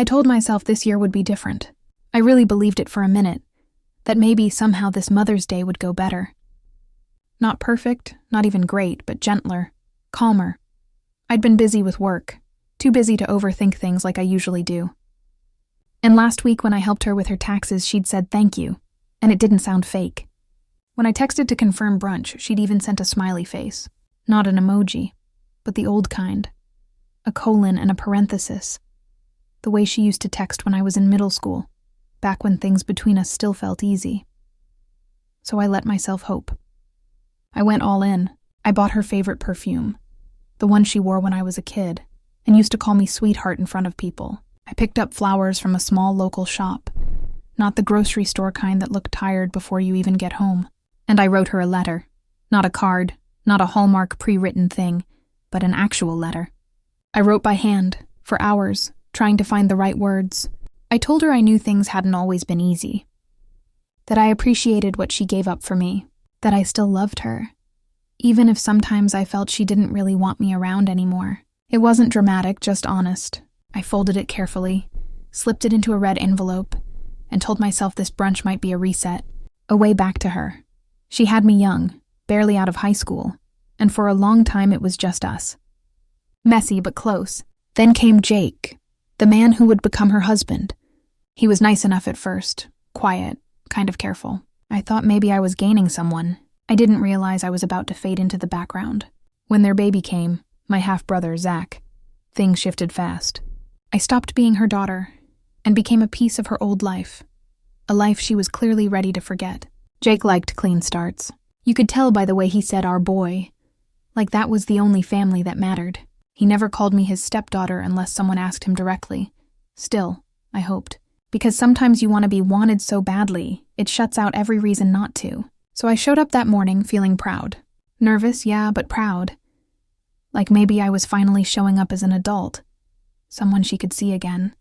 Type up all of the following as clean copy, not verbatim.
I told myself this year would be different. I really believed it for a minute, that maybe somehow this Mother's Day would go better. Not perfect, not even great, but gentler, calmer. I'd been busy with work, too busy to overthink things like I usually do. And last week when I helped her with her taxes, she'd said thank you, and it didn't sound fake. When I texted to confirm brunch, she'd even sent a smiley face. Not an emoji, but the old kind. A colon and a parenthesis. The way she used to text when I was in middle school, back when things between us still felt easy. So I let myself hope. I went all in. I bought her favorite perfume, the one she wore when I was a kid, and used to call me sweetheart in front of people. I picked up flowers from a small local shop, not the grocery store kind that look tired before you even get home. And I wrote her a letter. Not a card, not a Hallmark pre-written thing, but an actual letter. I wrote by hand, for hours, trying to find the right words. I told her I knew things hadn't always been easy. That I appreciated what she gave up for me. That I still loved her. Even if sometimes I felt she didn't really want me around anymore. It wasn't dramatic, just honest. I folded it carefully, slipped it into a red envelope, and told myself this brunch might be a reset, a way back to her. She had me young, barely out of high school, and for a long time it was just us. Messy but close. Then came Jake, the man who would become her husband. He was nice enough at first, quiet, kind of careful. I thought maybe I was gaining someone. I didn't realize I was about to fade into the background. When their baby came, my half-brother, Zach, things shifted fast. I stopped being her daughter and became a piece of her old life, a life she was clearly ready to forget. Jake liked clean starts. You could tell by the way he said our boy, like that was the only family that mattered. He never called me his stepdaughter unless someone asked him directly. Still, I hoped. Because sometimes you want to be wanted so badly, it shuts out every reason not to. So I showed up that morning feeling proud. Nervous, yeah, but proud. Like maybe I was finally showing up as an adult. Someone she could see again.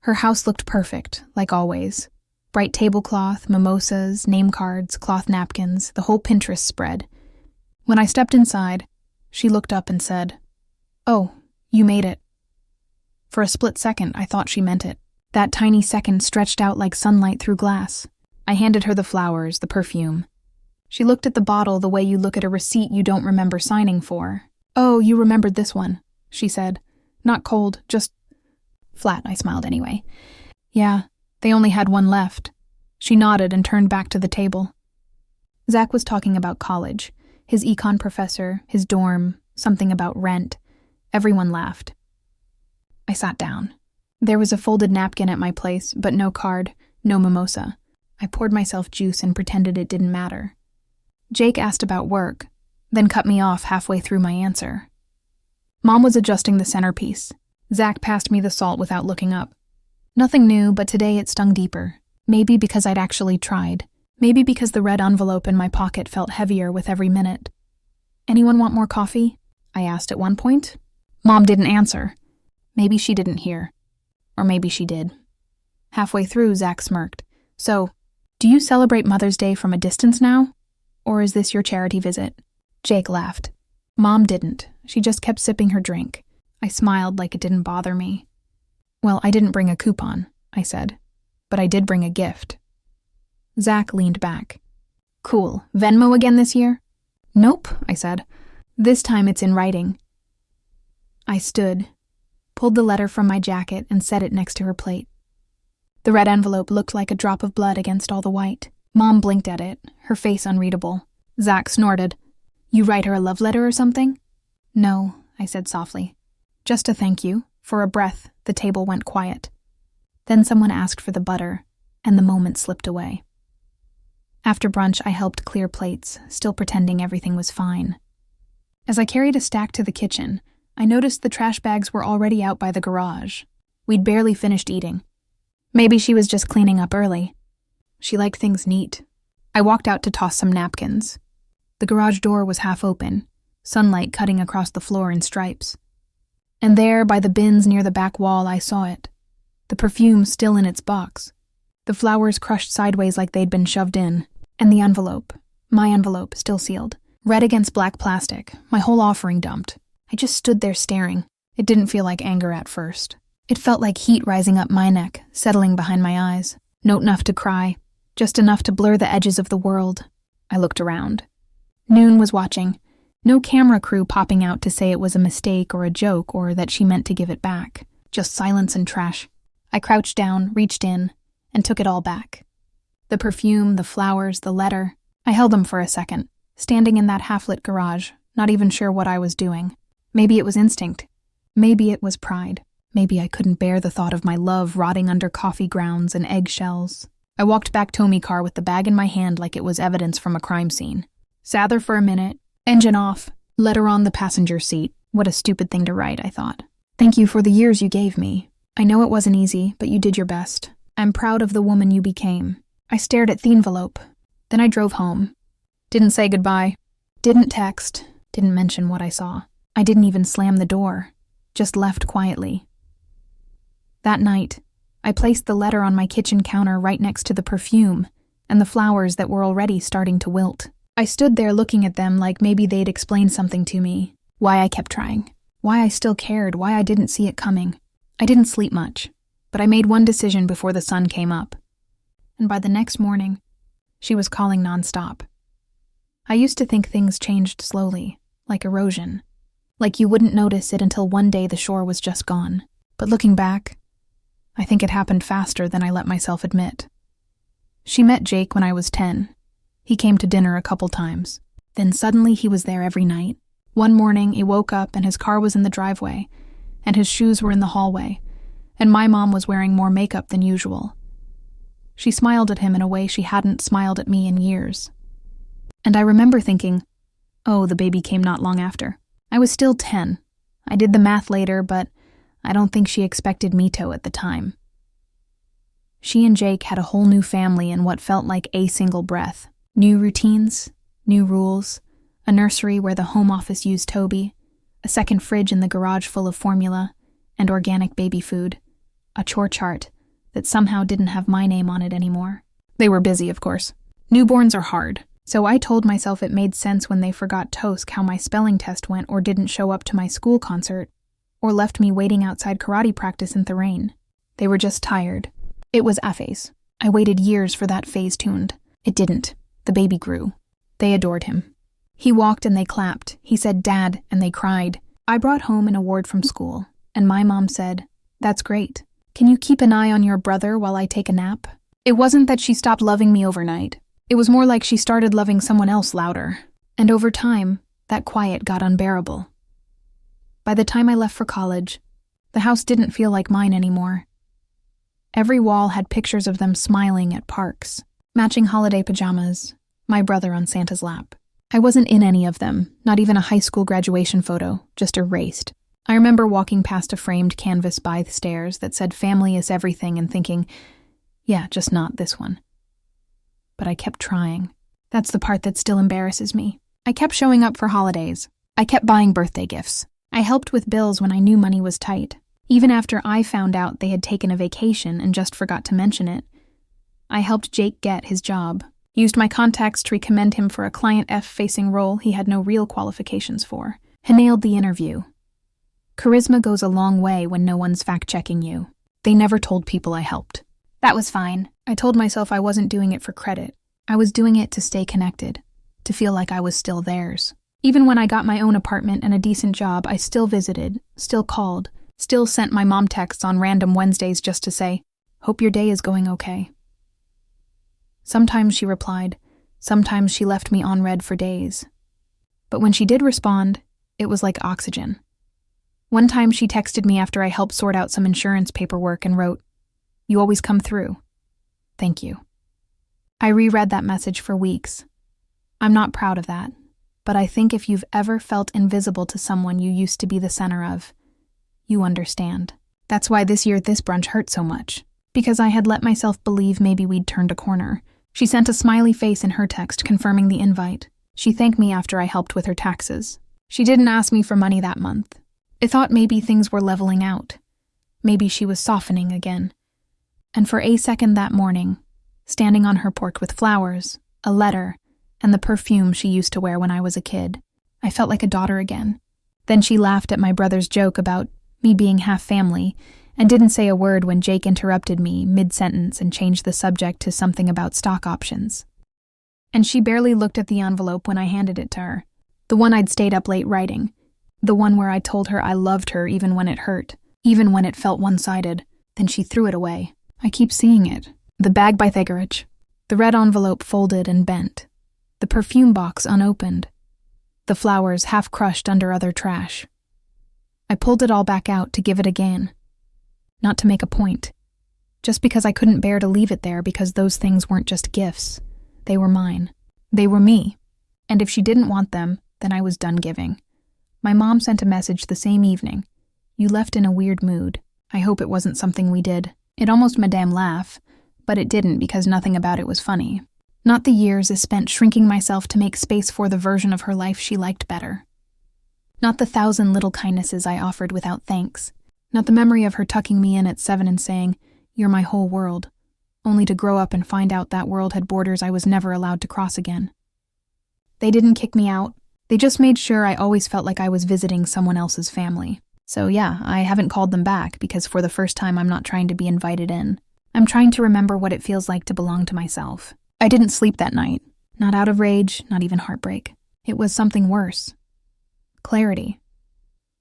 Her house looked perfect, like always. Bright tablecloth, mimosas, name cards, cloth napkins, the whole Pinterest spread. When I stepped inside, she looked up and said, "Oh, you made it." For a split second, I thought she meant it. That tiny second stretched out like sunlight through glass. I handed her the flowers, the perfume. She looked at the bottle the way you look at a receipt you don't remember signing for. "Oh, you remembered this one," she said. "Not cold, just flat." I smiled anyway. "Yeah, they only had one left." She nodded and turned back to the table. Zach was talking about college, his econ professor, his dorm, something about rent. Everyone laughed. I sat down. There was a folded napkin at my place, but no card, no mimosa. I poured myself juice and pretended it didn't matter. Jake asked about work, then cut me off halfway through my answer. Mom was adjusting the centerpiece. Zach passed me the salt without looking up. Nothing new, but today it stung deeper. Maybe because I'd actually tried. Maybe because the red envelope in my pocket felt heavier with every minute. "Anyone want more coffee?" I asked at one point. Mom didn't answer. Maybe she didn't hear. Or maybe she did. Halfway through, Zach smirked. "So, do you celebrate Mother's Day from a distance now? Or is this your charity visit?" Jake laughed. Mom didn't. She just kept sipping her drink. I smiled like it didn't bother me. "Well, I didn't bring a coupon," I said. "But I did bring a gift." Zach leaned back. "Cool. Venmo again this year?" "Nope," I said. "This time it's in writing." I stood, pulled the letter from my jacket, and set it next to her plate. The red envelope looked like a drop of blood against all the white. Mom blinked at it, her face unreadable. Zach snorted. "You write her a love letter or something?" "No," I said softly. "Just a thank you." For a breath, the table went quiet. Then someone asked for the butter, and the moment slipped away. After brunch, I helped clear plates, still pretending everything was fine. As I carried a stack to the kitchen, I noticed the trash bags were already out by the garage. We'd barely finished eating. Maybe she was just cleaning up early. She liked things neat. I walked out to toss some napkins. The garage door was half open, sunlight cutting across the floor in stripes. And there, by the bins near the back wall, I saw it. The perfume still in its box. The flowers crushed sideways like they'd been shoved in. And the envelope, my envelope, still sealed. Red against black plastic, my whole offering dumped. I just stood there staring. It didn't feel like anger at first. It felt like heat rising up my neck, settling behind my eyes. Not enough to cry, just enough to blur the edges of the world. I looked around. Noon was watching. No camera crew popping out to say it was a mistake or a joke or that she meant to give it back. Just silence and trash. I crouched down, reached in, and took it all back. The perfume, the flowers, the letter. I held them for a second, standing in that half-lit garage, not even sure what I was doing. Maybe it was instinct. Maybe it was pride. Maybe I couldn't bear the thought of my love rotting under coffee grounds and eggshells. I walked back Tommy car with the bag in my hand like it was evidence from a crime scene. Sat there for a minute, engine off, letter on the passenger seat. What a stupid thing to write, I thought. Thank you for the years you gave me. I know it wasn't easy, but you did your best. I'm proud of the woman you became. I stared at the envelope. Then I drove home. Didn't say goodbye. Didn't text. Didn't mention what I saw. I didn't even slam the door. Just left quietly. That night, I placed the letter on my kitchen counter right next to the perfume and the flowers that were already starting to wilt. I stood there looking at them like maybe they'd explain something to me. Why I kept trying. Why I still cared. Why I didn't see it coming. I didn't sleep much, but I made one decision before the sun came up. And by the next morning, she was calling nonstop. I used to think things changed slowly, like erosion. Like you wouldn't notice it until one day the shore was just gone. But looking back, I think it happened faster than I let myself admit. She met Jake when I was 10. He came to dinner a couple times. Then suddenly he was there every night. One morning he woke up and his car was in the driveway, and his shoes were in the hallway, and my mom was wearing more makeup than usual. She smiled at him in a way she hadn't smiled at me in years. And I remember thinking, oh, the baby came not long after. I was still 10. I did the math later, but I don't think she expected me to at the time. She and Jake had a whole new family in what felt like a single breath. New routines, new rules, a nursery where the home office used Toby, a second fridge in the garage full of formula, and organic baby food, a chore chart that somehow didn't have my name on it anymore. They were busy, of course. Newborns are hard, so I told myself it made sense when they forgot to ask how my spelling test went or didn't show up to my school concert, or left me waiting outside karate practice in the rain. They were just tired. It was a phase. I waited years for that phase tuned. It didn't. The baby grew. They adored him. He walked and they clapped. He said, "Dad," and they cried. I brought home an award from school, and my mom said, "That's great. Can you keep an eye on your brother while I take a nap?" It wasn't that she stopped loving me overnight. It was more like she started loving someone else louder. And over time, that quiet got unbearable. By the time I left for college, the house didn't feel like mine anymore. Every wall had pictures of them smiling at parks, matching holiday pajamas, my brother on Santa's lap. I wasn't in any of them, not even a high school graduation photo, just erased. I remember walking past a framed canvas by the stairs that said "Family is everything" and thinking, yeah, just not this one. But I kept trying. That's the part that still embarrasses me. I kept showing up for holidays. I kept buying birthday gifts. I helped with bills when I knew money was tight. Even after I found out they had taken a vacation and just forgot to mention it, I helped Jake get his job. Used my contacts to recommend him for a client F-facing role he had no real qualifications for. He nailed the interview. Charisma goes a long way when no one's fact-checking you. They never told people I helped. That was fine. I told myself I wasn't doing it for credit. I was doing it to stay connected, to feel like I was still theirs. Even when I got my own apartment and a decent job, I still visited, still called, still sent my mom texts on random Wednesdays just to say, "Hope your day is going okay." Sometimes she replied, sometimes she left me on read for days. But when she did respond, it was like oxygen. One time she texted me after I helped sort out some insurance paperwork and wrote, "You always come through. Thank you." I reread that message for weeks. I'm not proud of that, but I think if you've ever felt invisible to someone you used to be the center of, you understand. That's why this year this brunch hurt so much, because I had let myself believe maybe we'd turned a corner. She sent a smiley face in her text confirming the invite. She thanked me after I helped with her taxes. She didn't ask me for money that month. I thought maybe things were leveling out. Maybe she was softening again. And for a second that morning, standing on her porch with flowers, a letter, and the perfume she used to wear when I was a kid, I felt like a daughter again. Then she laughed at my brother's joke about me being half family and didn't say a word when Jake interrupted me mid-sentence and changed the subject to something about stock options. And she barely looked at the envelope when I handed it to her. The one I'd stayed up late writing. The one where I told her I loved her even when it hurt, even when it felt one-sided. Then she threw it away. I keep seeing it. The bag by Thiggerich. The red envelope folded and bent. The perfume box unopened. The flowers half crushed under other trash. I pulled it all back out to give it again. Not to make a point. Just because I couldn't bear to leave it there because those things weren't just gifts. They were mine. They were me. And if she didn't want them, then I was done giving. My mom sent a message the same evening. You left in a weird mood. I hope it wasn't something we did. It almost made Madame laugh, but it didn't because nothing about it was funny. Not the years I spent shrinking myself to make space for the version of her life she liked better. Not the 1,000 little kindnesses I offered without thanks. Not the memory of her tucking me in at 7 and saying, "You're my whole world," only to grow up and find out that world had borders I was never allowed to cross again. They didn't kick me out. They just made sure I always felt like I was visiting someone else's family. So yeah, I haven't called them back because for the first time I'm not trying to be invited in. I'm trying to remember what it feels like to belong to myself. I didn't sleep that night. Not out of rage, not even heartbreak. It was something worse. Clarity.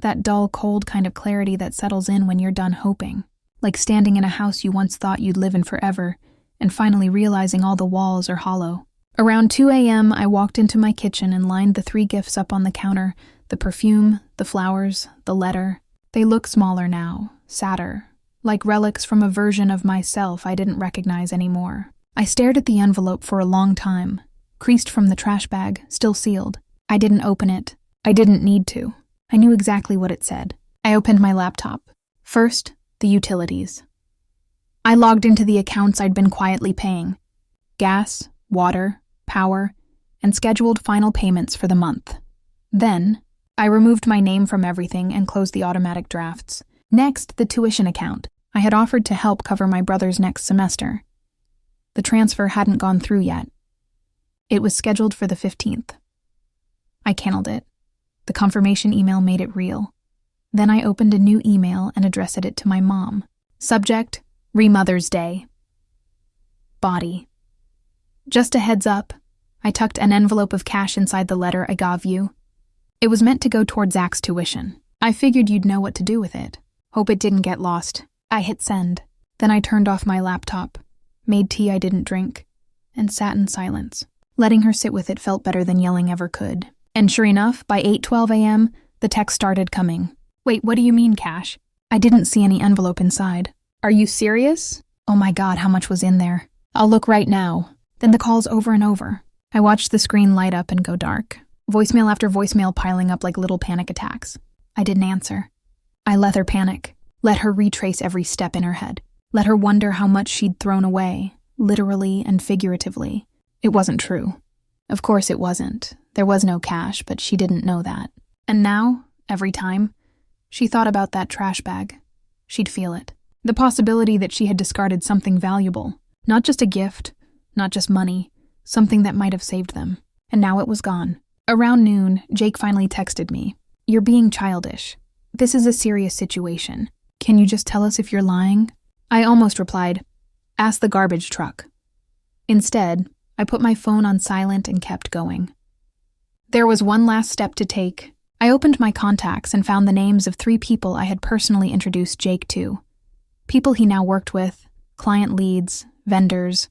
That dull, cold kind of clarity that settles in when you're done hoping. Like standing in a house you once thought you'd live in forever, and finally realizing all the walls are hollow. Around 2 a.m., I walked into my kitchen and lined the 3 gifts up on the counter, the perfume, the flowers, the letter. They look smaller now, sadder, like relics from a version of myself I didn't recognize anymore. I stared at the envelope for a long time, creased from the trash bag, still sealed. I didn't open it. I didn't need to. I knew exactly what it said. I opened my laptop. First, the utilities. I logged into the accounts I'd been quietly paying. Gas, water, power, and scheduled final payments for the month. Then, I removed my name from everything and closed the automatic drafts. Next, the tuition account. I had offered to help cover my brother's next semester. The transfer hadn't gone through yet. It was scheduled for the 15th. I canceled it. The confirmation email made it real. Then I opened a new email and addressed it to my mom. Subject, Remother's Day. Body. Just a heads up, I tucked an envelope of cash inside the letter I gave you. It was meant to go toward Zach's tuition. I figured you'd know what to do with it. Hope it didn't get lost. I hit send. Then I turned off my laptop, made tea I didn't drink, and sat in silence. Letting her sit with it felt better than yelling ever could. And sure enough, by 8:12 a.m., the text started coming. Wait, what do you mean, Cash? I didn't see any envelope inside. Are you serious? Oh my God, how much was in there? I'll look right now. Then the calls over and over. I watched the screen light up and go dark. Voicemail after voicemail piling up like little panic attacks. I didn't answer. I let her panic. Let her retrace every step in her head. Let her wonder how much she'd thrown away, literally and figuratively. It wasn't true. Of course it wasn't. There was no cash, but she didn't know that. And now, every time, she thought about that trash bag. She'd feel it. The possibility that she had discarded something valuable. Not just a gift, not just money, something that might have saved them. And now it was gone. Around noon, Jake finally texted me. You're being childish. This is a serious situation. Can you just tell us if you're lying? I almost replied, ask the garbage truck. Instead, I put my phone on silent and kept going. There was one last step to take. I opened my contacts and found the names of 3 people I had personally introduced Jake to. People he now worked with, client leads, vendors,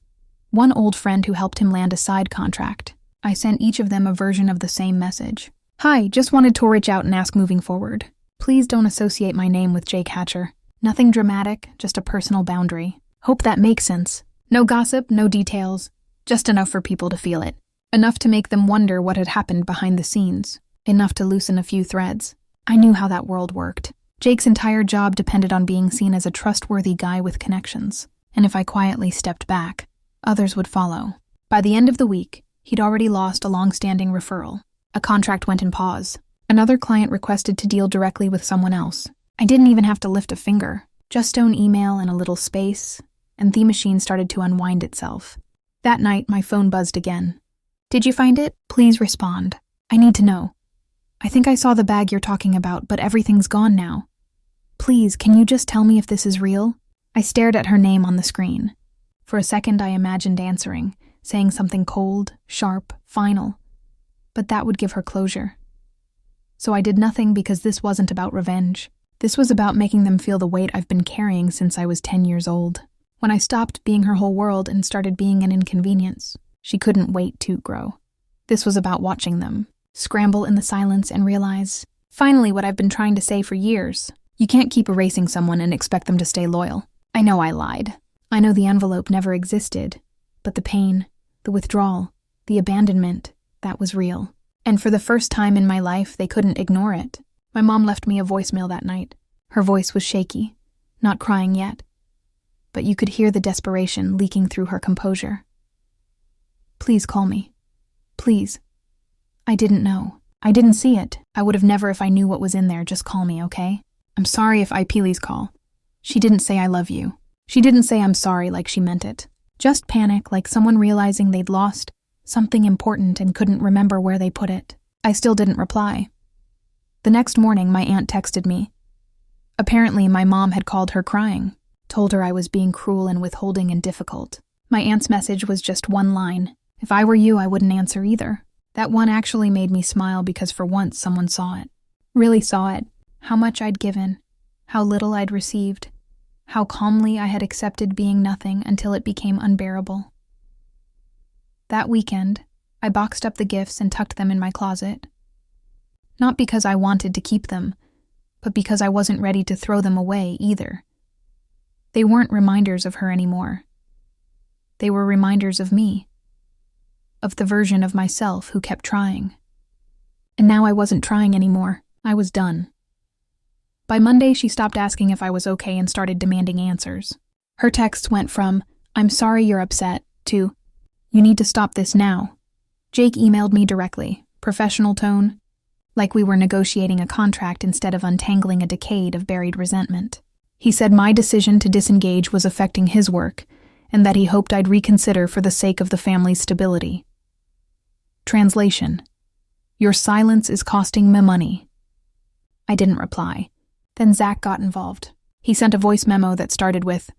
one old friend who helped him land a side contract. I sent each of them a version of the same message. Hi, just wanted to reach out and ask moving forward. Please don't associate my name with Jake Hatcher. Nothing dramatic, just a personal boundary. Hope that makes sense. No gossip, no details. Just enough for people to feel it. Enough to make them wonder what had happened behind the scenes. Enough to loosen a few threads. I knew how that world worked. Jake's entire job depended on being seen as a trustworthy guy with connections. And if I quietly stepped back, others would follow. By the end of the week, he'd already lost a long-standing referral. A contract went in pause. Another client requested to deal directly with someone else. I didn't even have to lift a finger. Just an email and a little space, and the machine started to unwind itself. That night, my phone buzzed again. Did you find it? Please respond. I need to know. I think I saw the bag you're talking about, but everything's gone now. Please, can you just tell me if this is real? I stared at her name on the screen. For a second, I imagined answering, saying something cold, sharp, final. But that would give her closure. So I did nothing because this wasn't about revenge. This was about making them feel the weight I've been carrying since I was 10 years old. When I stopped being her whole world and started being an inconvenience, she couldn't wait to grow. This was about watching them scramble in the silence and realize, finally, what I've been trying to say for years. You can't keep erasing someone and expect them to stay loyal. I know I lied. I know the envelope never existed. But the pain, the withdrawal, the abandonment, that was real. And for the first time in my life, they couldn't ignore it. My mom left me a voicemail that night. Her voice was shaky, not crying yet. But you could hear the desperation leaking through her composure. Please call me. Please. I didn't know. I didn't see it. I would have never if I knew what was in there. Just call me, okay? I'm sorry if I please call. She didn't say I love you. She didn't say I'm sorry like she meant it. Just panic like someone realizing they'd lost something important and couldn't remember where they put it. I still didn't reply. The next morning, my aunt texted me. Apparently, my mom had called her crying, told her I was being cruel and withholding and difficult. My aunt's message was just one line. If I were you, I wouldn't answer either. That one actually made me smile because for once someone saw it. Really saw it. How much I'd given. How little I'd received. How calmly I had accepted being nothing until it became unbearable. That weekend, I boxed up the gifts and tucked them in my closet. Not because I wanted to keep them, but because I wasn't ready to throw them away either. They weren't reminders of her anymore. They were reminders of me. Of the version of myself who kept trying. And now I wasn't trying anymore. I was done. By Monday, she stopped asking if I was okay and started demanding answers. Her texts went from, "I'm sorry you're upset," to, "You need to stop this now." Jake emailed me directly, professional tone, like we were negotiating a contract instead of untangling a decade of buried resentment. He said my decision to disengage was affecting his work, and that he hoped I'd reconsider for the sake of the family's stability. Translation: Your silence is costing me money. I didn't reply. Then Zach got involved. He sent a voice memo that started with,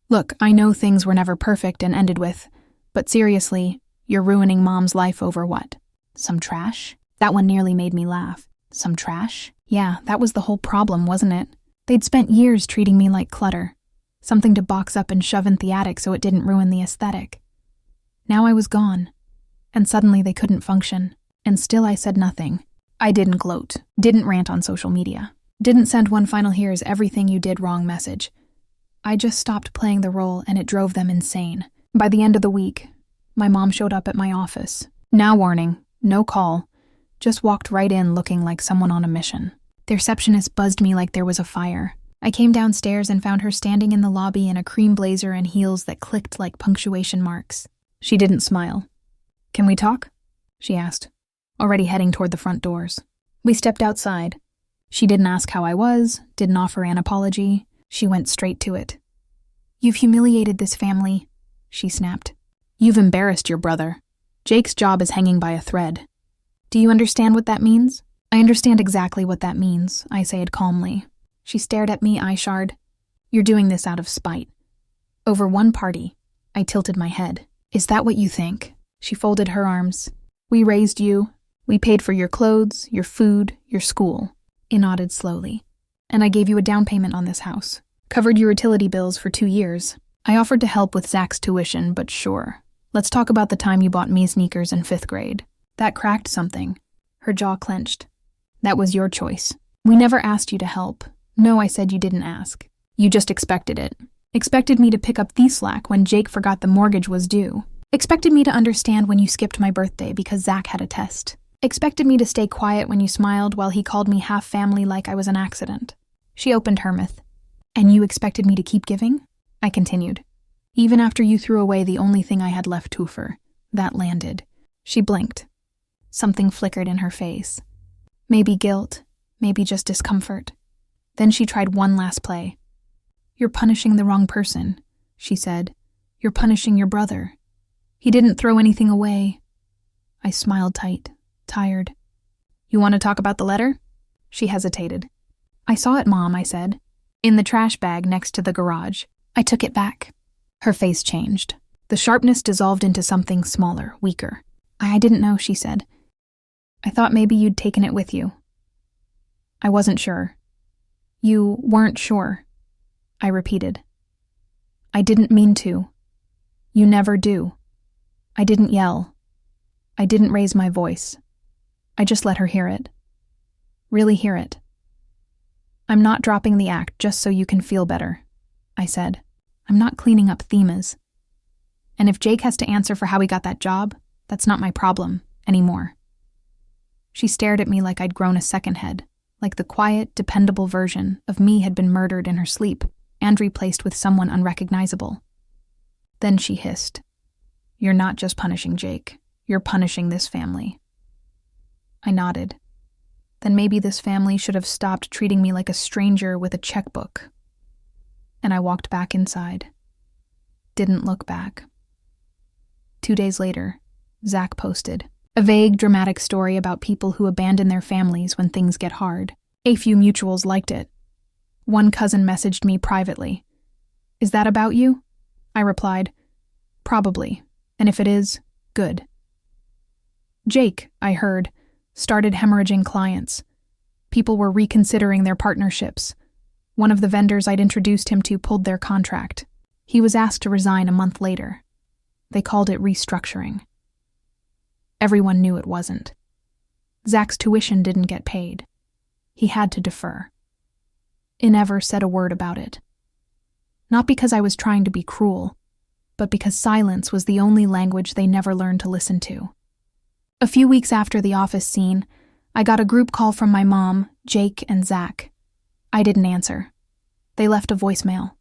"Look, I know things were never perfect," and ended with, "But seriously, you're ruining Mom's life over what? Some trash?" That one nearly made me laugh. Some trash? Yeah, that was the whole problem, wasn't it? They'd spent years treating me like clutter. Something to box up and shove in the attic so it didn't ruin the aesthetic. Now I was gone. And suddenly they couldn't function. And still I said nothing. I didn't gloat. Didn't rant on social media. Didn't send one final "here's everything you did wrong" message. I just stopped playing the role and it drove them insane. By the end of the week, my mom showed up at my office. Now warning, no call. Just walked right in looking like someone on a mission. The receptionist buzzed me like there was a fire. I came downstairs and found her standing in the lobby in a cream blazer and heels that clicked like punctuation marks. She didn't smile. "Can we talk?" she asked, already heading toward the front doors. We stepped outside. She didn't ask how I was, didn't offer an apology. She went straight to it. "You've humiliated this family," she snapped. "You've embarrassed your brother. Jake's job is hanging by a thread. Do you understand what that means?" "I understand exactly what that means," I said calmly. She stared at me, eye-shard. "You're doing this out of spite. Over one party." I tilted my head. "Is that what you think?" She folded her arms. "We raised you. We paid for your clothes, your food, your school." I nodded slowly. "And I gave you a down payment on this house. Covered your utility bills for 2 years. I offered to help with Zach's tuition, but sure. Let's talk about the time you bought me sneakers in 5th grade. That cracked something." Her jaw clenched. "That was your choice. We never asked you to help. No, I said you didn't ask. You just expected it. Expected me to pick up the slack when Jake forgot the mortgage was due. Expected me to understand when you skipped my birthday because Zach had a test. Expected me to stay quiet when you smiled while he called me half family like I was an accident." She opened her mouth. "And you expected me to keep giving?" I continued. "Even after you threw away the only thing I had left to offer." That landed. She blinked. Something flickered in her face. Maybe guilt, maybe just discomfort. Then she tried one last play. "You're punishing the wrong person," she said. "You're punishing your brother. He didn't throw anything away." I smiled tight, tired. "You want to talk about the letter?" She hesitated. "I saw it, Mom," I said. "In the trash bag next to the garage." I took it back. Her face changed. The sharpness dissolved into something smaller, weaker. "I didn't know," she said. "I thought maybe you'd taken it with you." I wasn't sure. "You weren't sure," I repeated. "I didn't mean to. You never do." I didn't yell. I didn't raise my voice. I just let her hear it. Really hear it. "I'm not dropping the act just so you can feel better," I said. "I'm not cleaning up themas. And if Jake has to answer for how he got that job, that's not my problem anymore." She stared at me like I'd grown a second head, like the quiet, dependable version of me had been murdered in her sleep and replaced with someone unrecognizable. Then she hissed, "You're not just punishing Jake. You're punishing this family." I nodded. Then maybe this family should have stopped treating me like a stranger with a checkbook. And I walked back inside. Didn't look back. 2 days later, Zach posted a vague, dramatic story about people who abandon their families when things get hard. A few mutuals liked it. One cousin messaged me privately. "Is that about you?" I replied, "Probably, and if it is, good." Jake, I heard, started hemorrhaging clients. People were reconsidering their partnerships. One of the vendors I'd introduced him to pulled their contract. He was asked to resign a month later. They called it restructuring. Everyone knew it wasn't. Zach's tuition didn't get paid. He had to defer. I never said a word about it. Not because I was trying to be cruel, but because silence was the only language they never learned to listen to. A few weeks after the office scene, I got a group call from my mom, Jake, and Zach. I didn't answer. They left a voicemail.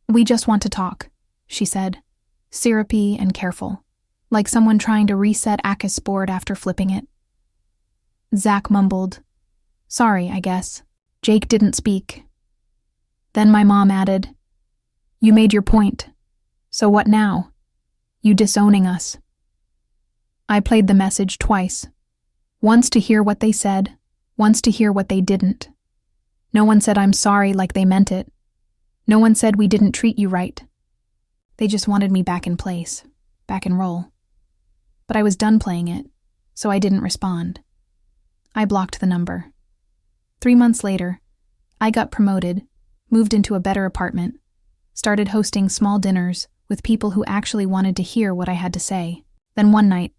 "We just want to talk," she said, syrupy and careful, like someone trying to reset Akis board after flipping it. Zach mumbled, "Sorry, I guess." Jake didn't speak. Then my mom added, "You made your point. So what now? You disowning us." I played the message twice. Once to hear what they said, once to hear what they didn't. No one said I'm sorry like they meant it. No one said we didn't treat you right. They just wanted me back in place, back in role. But I was done playing it, so I didn't respond. I blocked the number. 3 months later, I got promoted, moved into a better apartment, started hosting small dinners with people who actually wanted to hear what I had to say. Then one night,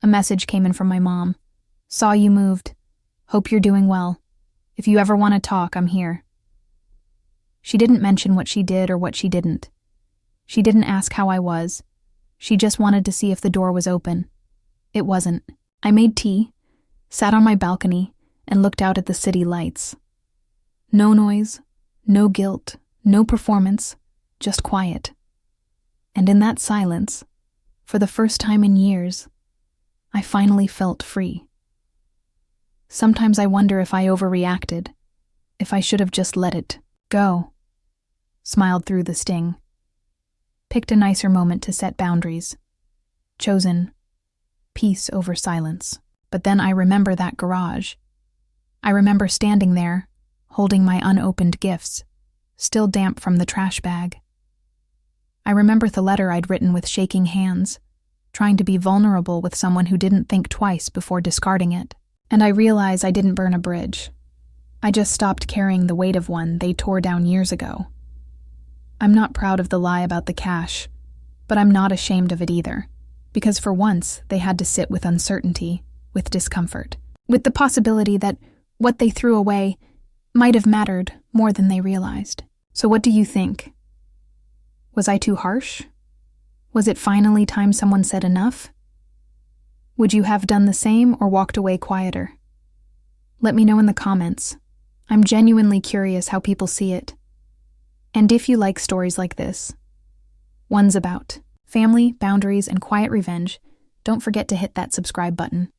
a message came in from my mom. "Saw you moved. Hope you're doing well. If you ever want to talk, I'm here." She didn't mention what she did or what she didn't. She didn't ask how I was. She just wanted to see if the door was open. It wasn't. I made tea, sat on my balcony, and looked out at the city lights. No noise, no guilt, no performance, just quiet. And in that silence, for the first time in years, I finally felt free. Sometimes I wonder if I overreacted, if I should have just let it go. Smiled through the sting. Picked a nicer moment to set boundaries. Chosen peace over silence. But then I remember that garage. I remember standing there, holding my unopened gifts, still damp from the trash bag. I remember the letter I'd written with shaking hands, trying to be vulnerable with someone who didn't think twice before discarding it. And I realize I didn't burn a bridge. I just stopped carrying the weight of one they tore down years ago. I'm not proud of the lie about the cash, but I'm not ashamed of it either, because for once they had to sit with uncertainty, with discomfort, with the possibility that what they threw away might have mattered more than they realized. So what do you think? Was I too harsh? Was it finally time someone said enough? Would you have done the same or walked away quieter? Let me know in the comments. I'm genuinely curious how people see it. And if you like stories like this, ones about family, boundaries, and quiet revenge, don't forget to hit that subscribe button.